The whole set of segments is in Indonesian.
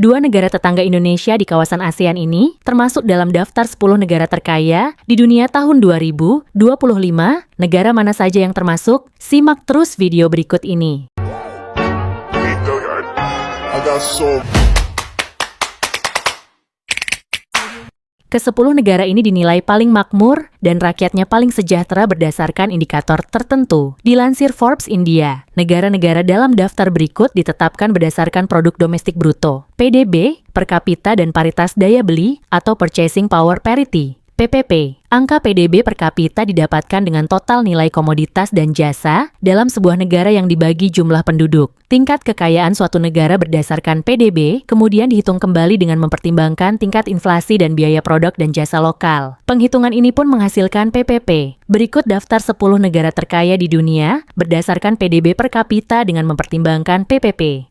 Dua negara tetangga Indonesia di kawasan ASEAN ini termasuk dalam daftar 10 negara terkaya di dunia tahun 2025. Negara mana saja yang termasuk? Simak terus video berikut ini. Ke-10 negara ini dinilai paling makmur dan rakyatnya paling sejahtera berdasarkan indikator tertentu. Dilansir Forbes India, negara-negara dalam daftar berikut ditetapkan berdasarkan produk domestik bruto, PDB, per kapita dan paritas daya beli atau purchasing power parity, PPP. Angka PDB per kapita didapatkan dengan total nilai komoditas dan jasa dalam sebuah negara yang dibagi jumlah penduduk. Tingkat kekayaan suatu negara berdasarkan PDB kemudian dihitung kembali dengan mempertimbangkan tingkat inflasi dan biaya produk dan jasa lokal. Penghitungan ini pun menghasilkan PPP. Berikut daftar 10 negara terkaya di dunia berdasarkan PDB per kapita dengan mempertimbangkan PPP.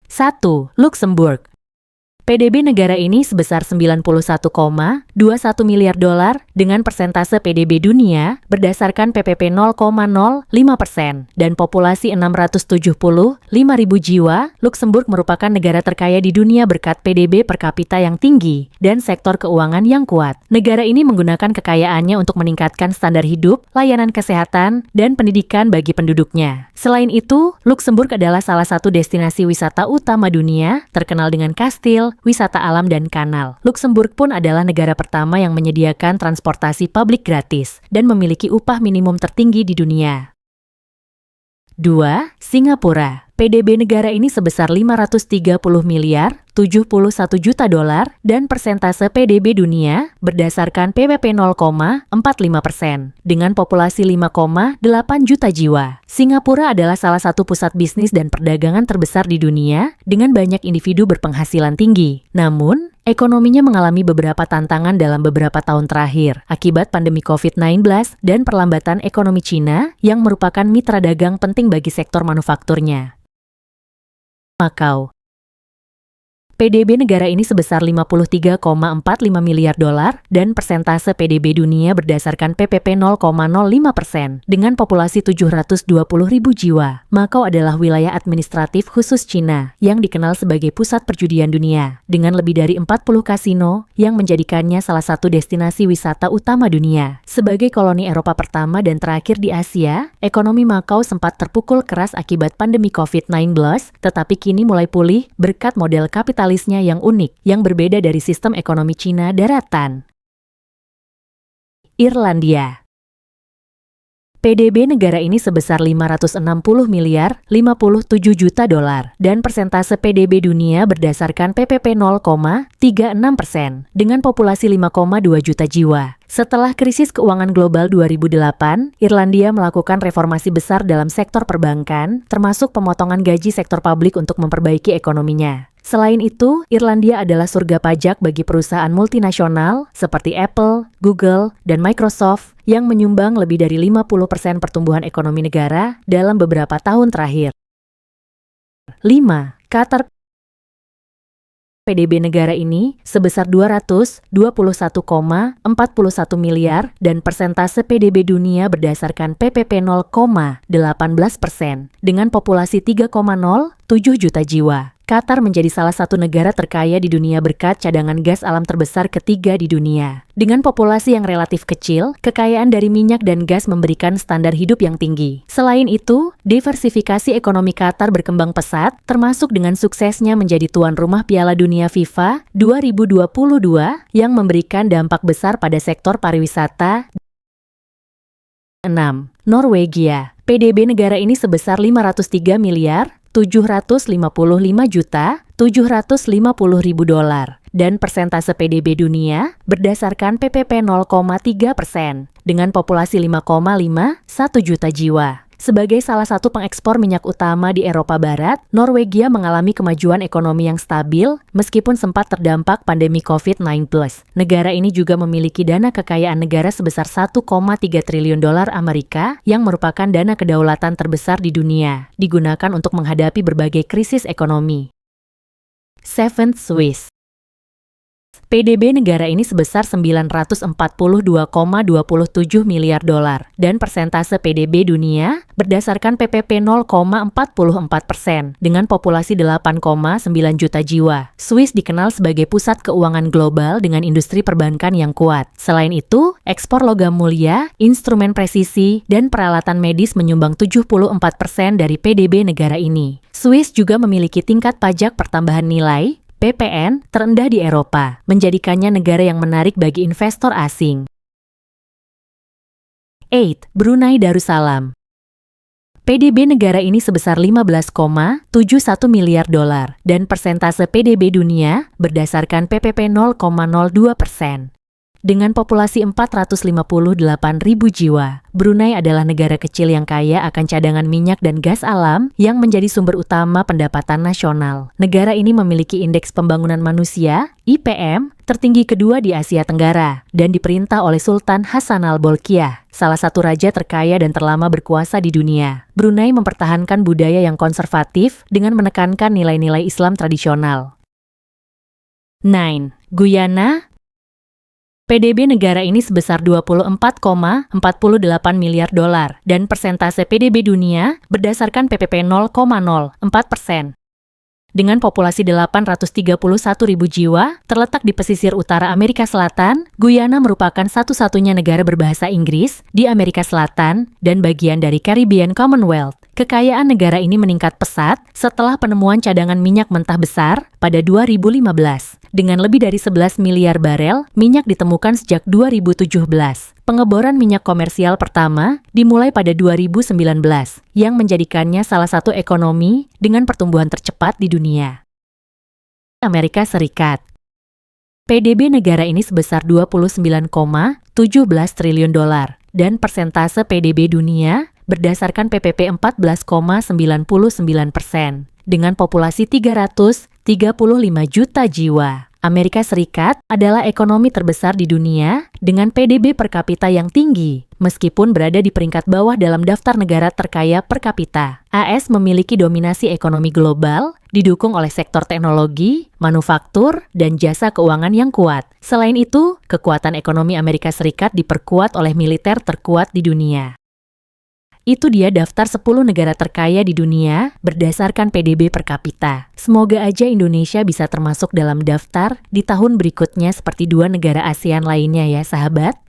1. Luxembourg. PDB negara ini sebesar 91,21 miliar dolar dengan persentase PDB dunia berdasarkan PPP 0,05% dan populasi 675.000 jiwa. Luxembourg merupakan negara terkaya di dunia berkat PDB per kapita yang tinggi dan sektor keuangan yang kuat. Negara ini menggunakan kekayaannya untuk meningkatkan standar hidup, layanan kesehatan, dan pendidikan bagi penduduknya. Selain itu, Luxembourg adalah salah satu destinasi wisata utama dunia, terkenal dengan kastil, wisata alam dan kanal. Luxembourg pun adalah negara pertama yang menyediakan transportasi publik gratis dan memiliki upah minimum tertinggi di dunia. 2. Singapura. PDB negara ini sebesar 530 miliar 71 juta dolar dan persentase PDB dunia berdasarkan PPP 0,45% dengan populasi 5,8 juta jiwa. Singapura adalah salah satu pusat bisnis dan perdagangan terbesar di dunia dengan banyak individu berpenghasilan tinggi. Namun, ekonominya mengalami beberapa tantangan dalam beberapa tahun terakhir akibat pandemi COVID-19 dan perlambatan ekonomi Cina yang merupakan mitra dagang penting bagi sektor manufakturnya. Makau. PDB negara ini sebesar 53,45 miliar dolar dan persentase PDB dunia berdasarkan PPP 0,05% dengan populasi 720.000 jiwa. Makau adalah wilayah administratif khusus Cina yang dikenal sebagai pusat perjudian dunia dengan lebih dari 40 kasino yang menjadikannya salah satu destinasi wisata utama dunia. Sebagai koloni Eropa pertama dan terakhir di Asia, ekonomi Makau sempat terpukul keras akibat pandemi COVID-19, tetapi kini mulai pulih berkat model kapitalisme yang unik, yang berbeda dari sistem ekonomi Cina daratan. Irlandia. PDB negara ini sebesar 560 miliar 57 juta dolar dan persentase PDB dunia berdasarkan PPP 0,36% dengan populasi 5,2 juta jiwa. Setelah krisis keuangan global 2008, Irlandia melakukan reformasi besar dalam sektor perbankan, termasuk pemotongan gaji sektor publik untuk memperbaiki ekonominya. Selain itu, Irlandia adalah surga pajak bagi perusahaan multinasional seperti Apple, Google, dan Microsoft yang menyumbang lebih dari 50% pertumbuhan ekonomi negara dalam beberapa tahun terakhir. 5. Qatar. PDB negara ini sebesar 221,41 miliar dan persentase PDB dunia berdasarkan PPP 0,18% dengan populasi 3,07 juta jiwa. Qatar menjadi salah satu negara terkaya di dunia berkat cadangan gas alam terbesar ketiga di dunia. Dengan populasi yang relatif kecil, kekayaan dari minyak dan gas memberikan standar hidup yang tinggi. Selain itu, diversifikasi ekonomi Qatar berkembang pesat, termasuk dengan suksesnya menjadi tuan rumah Piala Dunia FIFA 2022 yang memberikan dampak besar pada sektor pariwisata. 6. Norwegia. PDB negara ini sebesar 503 miliar 755 juta 750.000 dolar dan persentase PDB dunia berdasarkan PPP 0,3% dengan populasi 5,51 juta jiwa. Sebagai salah satu pengekspor minyak utama di Eropa Barat, Norwegia mengalami kemajuan ekonomi yang stabil meskipun sempat terdampak pandemi COVID-19. Negara ini juga memiliki dana kekayaan negara sebesar 1,3 triliun dolar Amerika yang merupakan dana kedaulatan terbesar di dunia, digunakan untuk menghadapi berbagai krisis ekonomi. 7. Swiss. PDB negara ini sebesar 942,27 miliar dolar dan persentase PDB dunia berdasarkan PPP 0,44% dengan populasi 8,9 juta jiwa. Swiss dikenal sebagai pusat keuangan global dengan industri perbankan yang kuat. Selain itu, ekspor logam mulia, instrumen presisi, dan peralatan medis menyumbang 74% dari PDB negara ini. Swiss juga memiliki tingkat pajak pertambahan nilai (PPN) terendah di Eropa, menjadikannya negara yang menarik bagi investor asing. 8. Brunei Darussalam. PDB negara ini sebesar 15,71 miliar dolar dan persentase PDB dunia berdasarkan PPP 0,02%. Dengan populasi 458.000 jiwa, Brunei adalah negara kecil yang kaya akan cadangan minyak dan gas alam yang menjadi sumber utama pendapatan nasional. Negara ini memiliki Indeks Pembangunan Manusia, IPM, tertinggi kedua di Asia Tenggara dan diperintah oleh Sultan Hassanal Bolkiah, salah satu raja terkaya dan terlama berkuasa di dunia. Brunei mempertahankan budaya yang konservatif dengan menekankan nilai-nilai Islam tradisional. 9. Guyana. PDB negara ini sebesar 24,48 miliar dolar dan persentase PDB dunia berdasarkan PPP 0,04%. Dengan populasi 831.000 jiwa, terletak di pesisir utara Amerika Selatan, Guyana merupakan satu-satunya negara berbahasa Inggris di Amerika Selatan dan bagian dari Caribbean Commonwealth. Kekayaan negara ini meningkat pesat setelah penemuan cadangan minyak mentah besar pada 2015. Dengan lebih dari 11 miliar barel, minyak ditemukan sejak 2017. Pengeboran minyak komersial pertama dimulai pada 2019, yang menjadikannya salah satu ekonomi dengan pertumbuhan tercepat di dunia. Amerika Serikat. PDB negara ini sebesar 29,17 triliun dolar dan persentase PDB dunia berdasarkan PPP 14,99% dengan populasi 335 juta jiwa. Amerika Serikat adalah ekonomi terbesar di dunia dengan PDB per kapita yang tinggi, meskipun berada di peringkat bawah dalam daftar negara terkaya per kapita. AS memiliki dominasi ekonomi global, didukung oleh sektor teknologi, manufaktur, dan jasa keuangan yang kuat. Selain itu, kekuatan ekonomi Amerika Serikat diperkuat oleh militer terkuat di dunia. Itu dia daftar 10 negara terkaya di dunia berdasarkan PDB per kapita. Semoga aja Indonesia bisa termasuk dalam daftar di tahun berikutnya seperti 2 negara ASEAN lainnya ya sahabat.